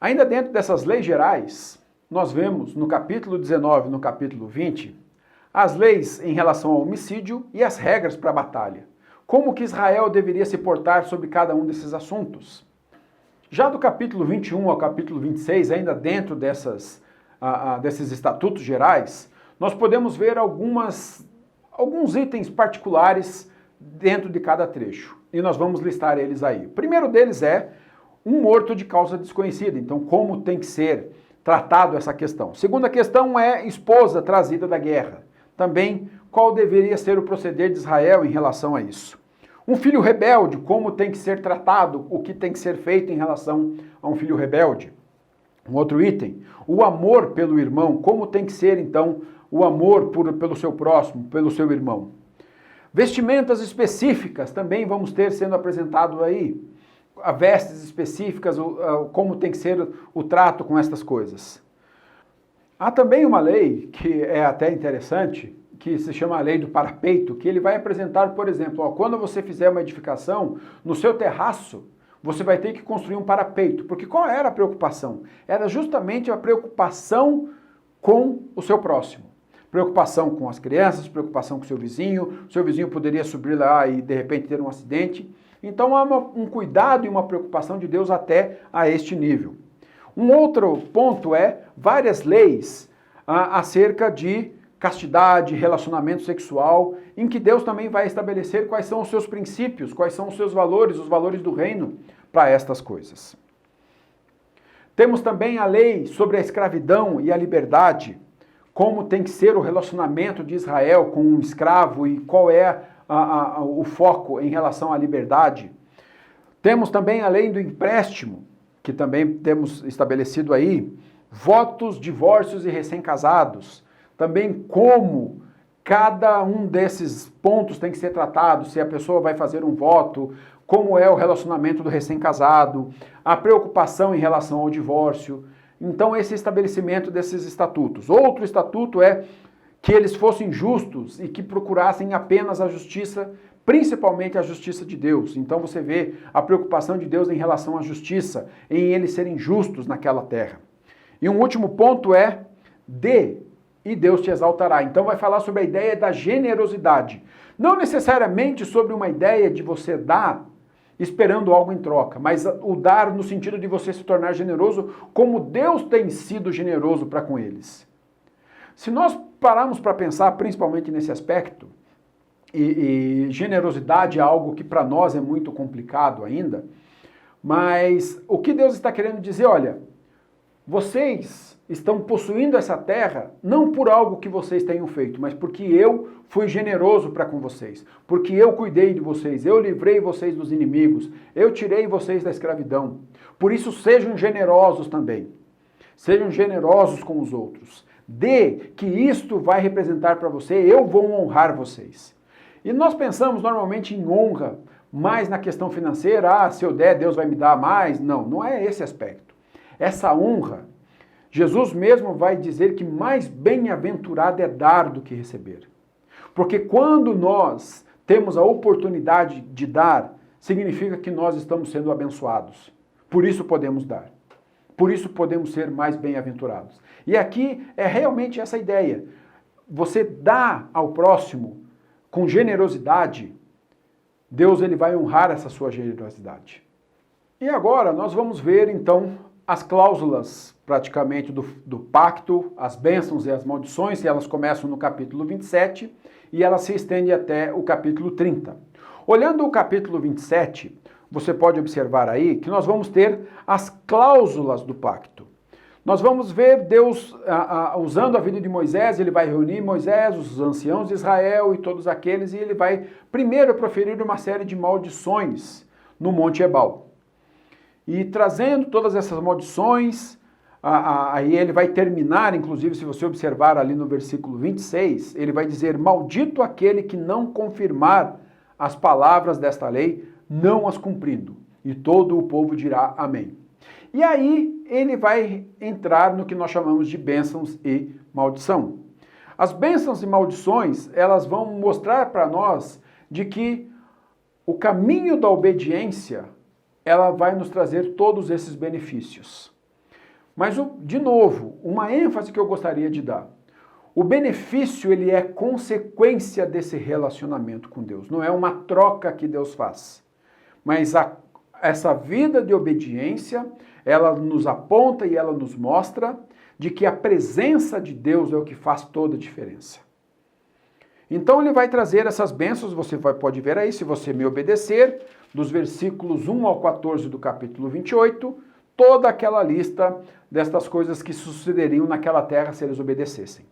Ainda dentro dessas leis gerais, nós vemos no capítulo 19 e no capítulo 20, as leis em relação ao homicídio e as regras para a batalha. Como que Israel deveria se portar sobre cada um desses assuntos. Já do capítulo 21 ao capítulo 26, ainda dentro desses estatutos gerais, nós podemos ver alguns itens particulares dentro de cada trecho. E nós vamos listar eles aí. O primeiro deles é um morto de causa desconhecida. Então, como tem que ser tratado essa questão. Segunda questão é esposa trazida da guerra. Também, qual deveria ser o proceder de Israel em relação a isso. Um filho rebelde, como tem que ser tratado, o que tem que ser feito em relação a um filho rebelde. Um outro item, o amor pelo irmão, como tem que ser, então, o amor pelo seu próximo, pelo seu irmão. Vestimentas específicas também vamos ter sendo apresentado aí. Vestes específicas, como tem que ser o trato com estas coisas. Há também uma lei, que é até interessante, que se chama a lei do parapeito, que ele vai apresentar, por exemplo, quando você fizer uma edificação, no seu terraço, você vai ter que construir um parapeito. Porque qual era a preocupação? Era justamente a preocupação com o seu próximo. Preocupação com as crianças, preocupação com o seu vizinho poderia subir lá e de repente ter um acidente. Então há um cuidado e uma preocupação de Deus até a este nível. Um outro ponto é várias leis acerca de castidade, relacionamento sexual, em que Deus também vai estabelecer quais são os seus princípios, quais são os seus valores, os valores do reino para estas coisas. Temos também a lei sobre a escravidão e a liberdade, como tem que ser o relacionamento de Israel com um escravo e qual é o foco em relação à liberdade. Temos também a lei do empréstimo, que também temos estabelecido aí, votos, divórcios e recém-casados. Também como cada um desses pontos tem que ser tratado, se a pessoa vai fazer um voto, como é o relacionamento do recém-casado, a preocupação em relação ao divórcio. Então, esse estabelecimento desses estatutos. Outro estatuto é que eles fossem justos e que procurassem apenas a justiça, principalmente a justiça de Deus. Então você vê a preocupação de Deus em relação à justiça, em eles serem justos naquela terra. E um último ponto é e Deus te exaltará. Então vai falar sobre a ideia da generosidade. Não necessariamente sobre uma ideia de você dar esperando algo em troca, mas o dar no sentido de você se tornar generoso como Deus tem sido generoso para com eles. Se nós pararmos para pensar principalmente nesse aspecto, e generosidade é algo que para nós é muito complicado ainda, mas o que Deus está querendo dizer, olha, vocês estão possuindo essa terra não por algo que vocês tenham feito, mas porque eu fui generoso para com vocês, porque eu cuidei de vocês, eu livrei vocês dos inimigos, eu tirei vocês da escravidão. Por isso sejam generosos também, sejam generosos com os outros. Que isto vai representar para você, eu vou honrar vocês. E nós pensamos normalmente em honra, mais na questão financeira, se eu der, Deus vai me dar mais. Não, não é esse aspecto. Essa honra, Jesus mesmo vai dizer que mais bem-aventurado é dar do que receber. Porque quando nós temos a oportunidade de dar, significa que nós estamos sendo abençoados. Por isso podemos dar. Por isso podemos ser mais bem-aventurados. E aqui é realmente essa ideia. Você dá ao próximo com generosidade, Deus ele vai honrar essa sua generosidade. E agora nós vamos ver então as cláusulas praticamente do pacto, as bênçãos e as maldições, e elas começam no capítulo 27 e elas se estendem até o capítulo 30. Olhando o capítulo 27, você pode observar aí que nós vamos ter as cláusulas do pacto. Nós vamos ver Deus usando a vida de Moisés, ele vai reunir Moisés, os anciãos de Israel e todos aqueles, e ele vai primeiro proferir uma série de maldições no Monte Ebal. E trazendo todas essas maldições, aí ele vai terminar, inclusive se você observar ali no versículo 26, ele vai dizer, maldito aquele que não confirmar as palavras desta lei, não as cumprindo. E todo o povo dirá amém. E aí ele vai entrar no que nós chamamos de bênçãos e maldição. As bênçãos e maldições, elas vão mostrar para nós de que o caminho da obediência, ela vai nos trazer todos esses benefícios. Mas, de novo, uma ênfase que eu gostaria de dar. O benefício, ele é consequência desse relacionamento com Deus. Não é uma troca que Deus faz. Mas essa vida de obediência, ela nos aponta e ela nos mostra de que a presença de Deus é o que faz toda a diferença. Então ele vai trazer essas bênçãos, você pode ver aí, se você me obedecer, dos versículos 1 ao 14 do capítulo 28, toda aquela lista destas coisas que sucederiam naquela terra se eles obedecessem.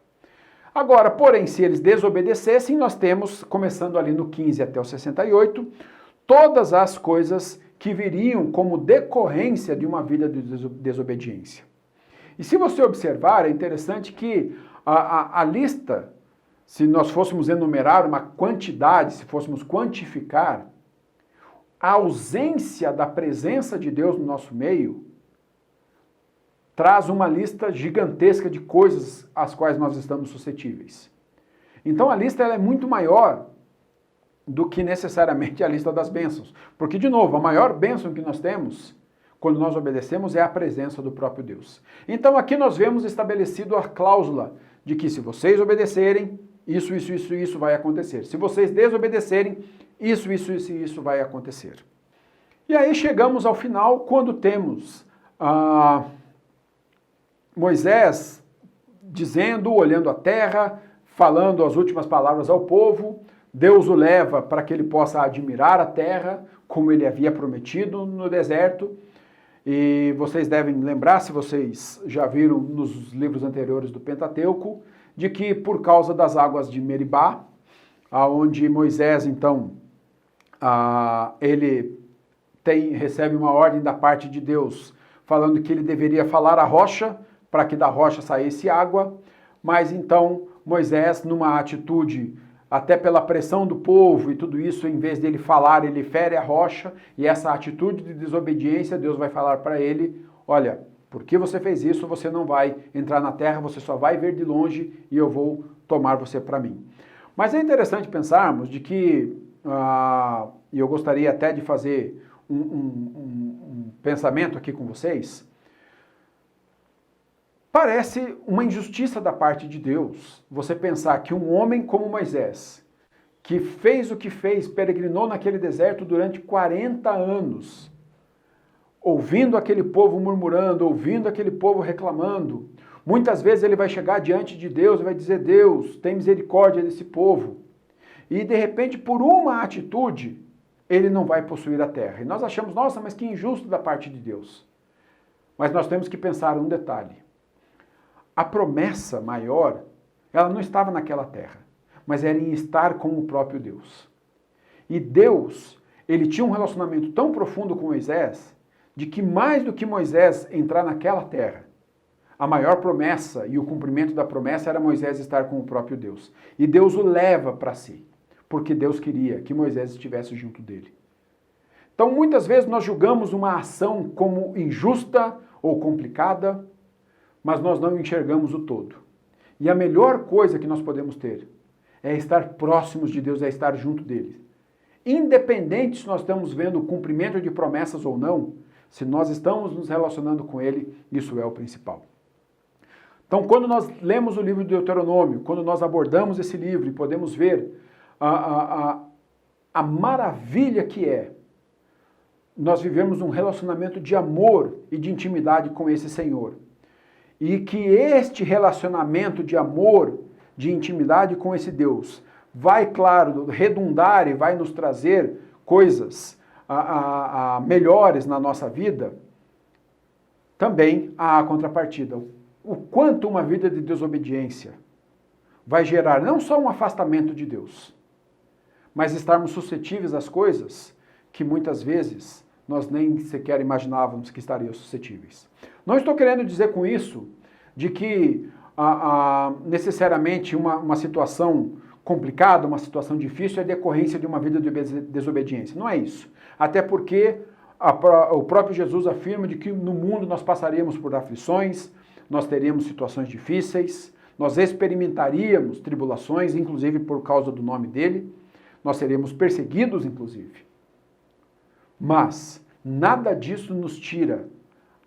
Agora, porém, se eles desobedecessem, nós temos, começando ali no 15 até o 68, todas as coisas que viriam como decorrência de uma vida de desobediência. E se você observar, é interessante que a lista, se nós fôssemos enumerar uma quantidade, se fôssemos quantificar, a ausência da presença de Deus no nosso meio traz uma lista gigantesca de coisas às quais nós estamos suscetíveis. Então a lista ela é muito maior do que necessariamente a lista das bênçãos. Porque, de novo, a maior bênção que nós temos quando nós obedecemos é a presença do próprio Deus. Então aqui nós vemos estabelecido a cláusula de que se vocês obedecerem, isso vai acontecer. Se vocês desobedecerem, isso vai acontecer. E aí chegamos ao final, quando temos Moisés dizendo, olhando a terra, falando as últimas palavras ao povo, Deus o leva para que ele possa admirar a terra, como ele havia prometido no deserto. E vocês devem lembrar, se vocês já viram nos livros anteriores do Pentateuco, de que por causa das águas de Meribá, aonde Moisés, então, ele recebe uma ordem da parte de Deus, falando que ele deveria falar à rocha, para que da rocha saísse água, mas então Moisés, numa atitude, até pela pressão do povo e tudo isso, em vez dele falar, ele fere a rocha, e essa atitude de desobediência, Deus vai falar para ele, olha, porque você fez isso, você não vai entrar na terra, você só vai ver de longe e eu vou tomar você para mim. Mas é interessante pensarmos de que, e eu gostaria até de fazer um pensamento aqui com vocês, parece uma injustiça da parte de Deus você pensar que um homem como Moisés, que fez o que fez, peregrinou naquele deserto durante 40 anos, ouvindo aquele povo murmurando, ouvindo aquele povo reclamando, muitas vezes ele vai chegar diante de Deus e vai dizer, Deus, tem misericórdia desse povo. E de repente, por uma atitude, ele não vai possuir a terra. E nós achamos, nossa, mas que injusto da parte de Deus. Mas nós temos que pensar um detalhe. A promessa maior, ela não estava naquela terra, mas era em estar com o próprio Deus. E Deus, ele tinha um relacionamento tão profundo com Moisés, de que mais do que Moisés entrar naquela terra, a maior promessa e o cumprimento da promessa era Moisés estar com o próprio Deus. E Deus o leva para si, porque Deus queria que Moisés estivesse junto dele. Então, muitas vezes nós julgamos uma ação como injusta ou complicada, mas nós não enxergamos o todo. E a melhor coisa que nós podemos ter é estar próximos de Deus, é estar junto dele. Independente se nós estamos vendo o cumprimento de promessas ou não, se nós estamos nos relacionando com ele, isso é o principal. Então, quando nós lemos o livro de Deuteronômio, quando nós abordamos esse livro e podemos ver a maravilha que é nós vivemos um relacionamento de amor e de intimidade com esse Senhor. E que este relacionamento de amor, de intimidade com esse Deus, vai, claro, redundar e vai nos trazer coisas melhores na nossa vida, também há a contrapartida. O quanto uma vida de desobediência vai gerar não só um afastamento de Deus, mas estarmos suscetíveis às coisas que muitas vezes nós nem sequer imaginávamos que estaríamos suscetíveis. Não estou querendo dizer com isso de que necessariamente uma situação complicada, uma situação difícil é decorrência de uma vida de desobediência. Não é isso. Até porque o próprio Jesus afirma de que no mundo nós passaríamos por aflições, nós teríamos situações difíceis, nós experimentaríamos tribulações, inclusive por causa do nome dele, nós seríamos perseguidos, inclusive. Mas nada disso nos tira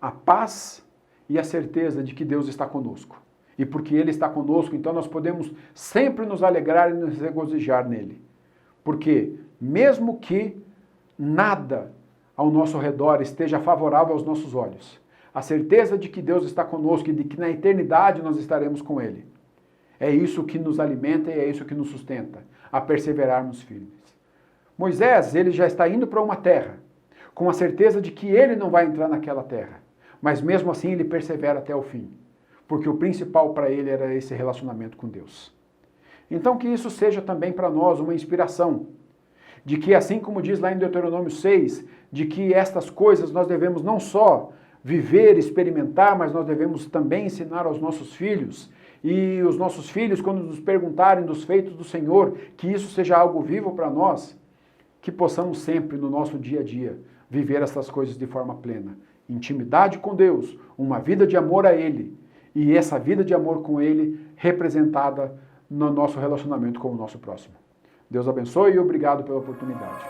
a paz e a certeza de que Deus está conosco. E porque Ele está conosco, então nós podemos sempre nos alegrar e nos regozijar nele. Porque mesmo que nada ao nosso redor esteja favorável aos nossos olhos, a certeza de que Deus está conosco e de que na eternidade nós estaremos com Ele, é isso que nos alimenta e é isso que nos sustenta, a perseverarmos firmes. Moisés, ele já está indo para uma terra, com a certeza de que ele não vai entrar naquela terra, mas mesmo assim ele persevera até o fim, porque o principal para ele era esse relacionamento com Deus. Então que isso seja também para nós uma inspiração, de que assim como diz lá em Deuteronômio 6, de que estas coisas nós devemos não só viver, experimentar, mas nós devemos também ensinar aos nossos filhos, e os nossos filhos, quando nos perguntarem dos feitos do Senhor, que isso seja algo vivo para nós, que possamos sempre no nosso dia a dia viver essas coisas de forma plena. Intimidade com Deus, uma vida de amor a Ele, e essa vida de amor com Ele representada no nosso relacionamento com o nosso próximo. Deus abençoe e obrigado pela oportunidade.